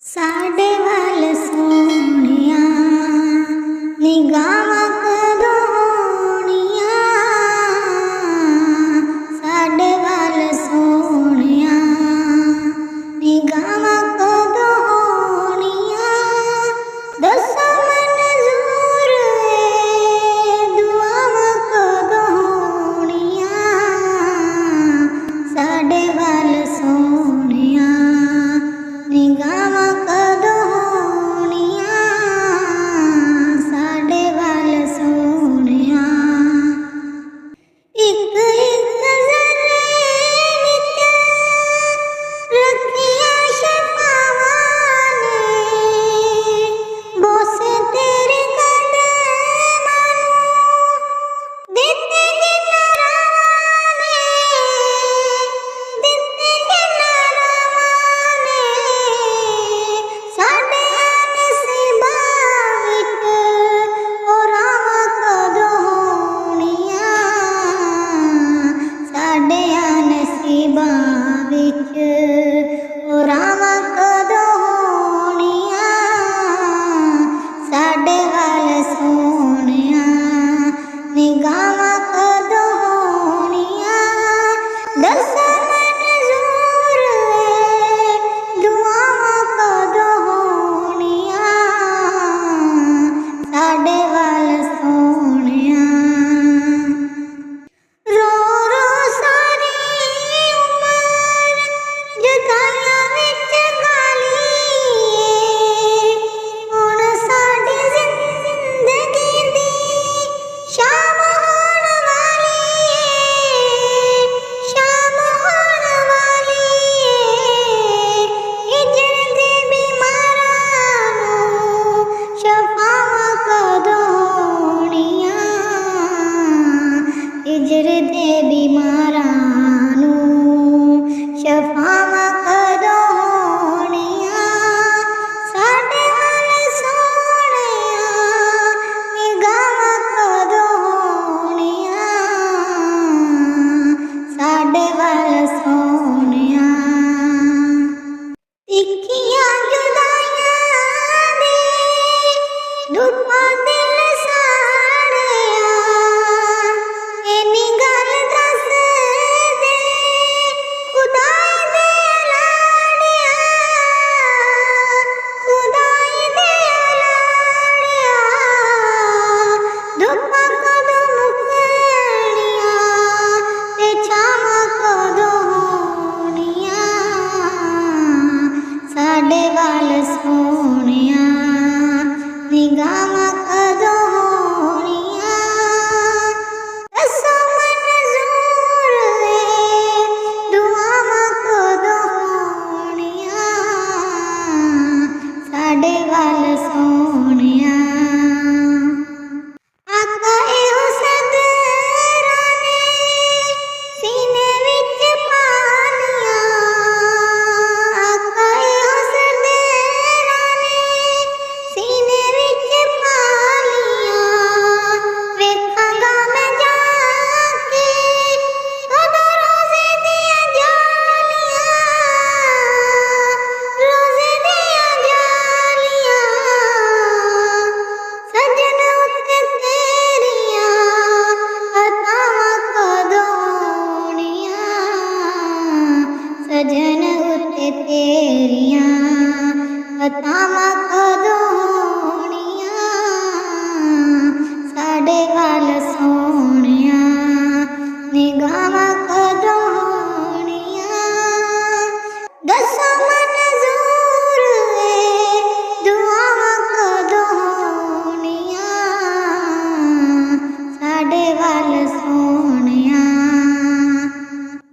साडे वाल सोहणिया निगाहां कदों होणिया। साडे वाल सोहणिया निगाहां कदों होणिया। दसो मंजूर है दुआवां कदों होणिया। साडे वाल सोहणिया निगाहां कदों होणिया। साडे वाल सोहणिया इक इक जरे विच रखिया शफावां ने। बोसे तेरे कदमां नूं दित्ते जिन्ना रावां ने। दित्ते जिन्ना रावां ने। साडे नसीबां विच ओ रावां कदों होणिया। साडे नसीबां विच ओ रावां कदों होणिया। साडे वाल सोहणिया निगाहां कदों होणिया। दसो मंजूर है दुआवां कदों होणिया। साडे वाल सोहणिया रो रो सारी उमर जुदाइयां विच गाली ए। हुण साडी जिंदगी दी शाम होण वाली ए। शाम होण वाली ए। हिजर दे बीमारां नूं शफावां कदों होणिया। हिजर दे बीमारां नूं शफावां कदों होणिया। साडे वाल सोहणिया निगाहां कदों होणिया। साडे वाल सोहणिया तिखियां जुदाइयां दे धुप्पां दिल साड़िया। इन्नी गल दस दे खुदाई दे लाड़िया। खुदाई दे लाड़िया धुप्पां कदों मुकणिया ते छावां कदों होणिया। साडे वाल सोहणिया निगाहां कदों होणिया। दसो मंजूर है दुआवां कदों होणिया। साडे वाल सोहणिया आका इहो सदरां ने सीने विच पा लिया। आका इहो सदरां ने सीने विच पा लिया। वेखांगा मैं जाके कदों रोज़े दियां जालियां। रोज़े दियां जालियां सजन उत्ते तेरियां अतावां कदों होणिया। सजन उत्ते तेरियां अतावां कदों होणिया। साडे वाल सोहणिया निगाहां कदों होणिया। दसो मंजूर है दुआवां कदों होणिया। साडे वाल सोहणिया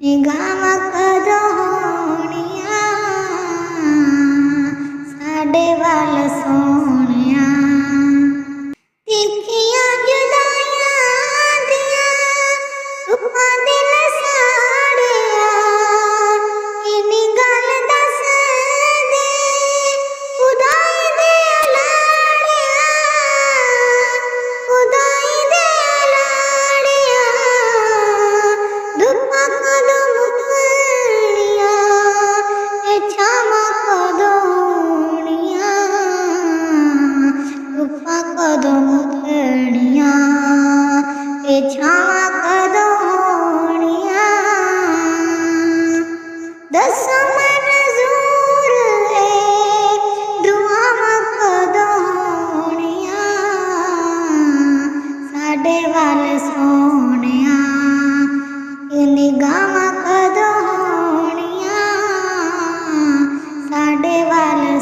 निगाहां कदों होणिया। साडे वाल सोहणिया तिखियां जुदाइयां दियां धुप्पां दिल साड़िया। इन्नी गल दस दे खुदाई दे लाड़िया। खुदाई दे लाड़िया धुप्पां कदों मुकणिया ते छावां कदों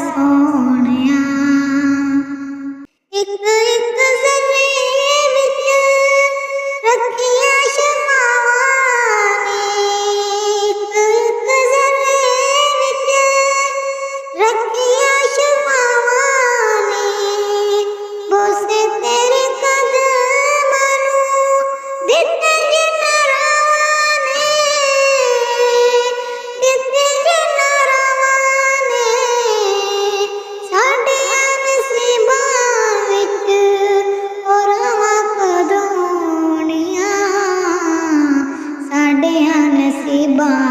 ਸੋਹਣਿਆ ਇੱਕ ਇੱਕ ਜ਼ਰੇ ਵਿੱਚ ਰੱਖੀਆਂ ਸ਼ਮਾਵਾਂ ਨੇ ਇੱਕ ਇੱਕ ਜ਼ਰੇ ਵਿੱਚ ਰੱਖੀਆਂ ਸ਼ਮਾਵਾਂ ਨੇ ਬੋਸੇ ਤੇਰੇ ਕਦਮਾਂ ਨੂੰ ਦਿੱਤੇ ਜਿਨਰਾਵਾਂ ਨੇ ਦਿੱਤੇ ਜਿਨਰਾਵਾਂ ਨੇ ਸਾਡੀਆਂ ਨਸੀਬਾਂ ਵਿੱਚ ਔਰਵਾਂ ਕਦੋਣੀਆਂ ਸਾਡੀਆਂ ਨਸੀਬਾਂ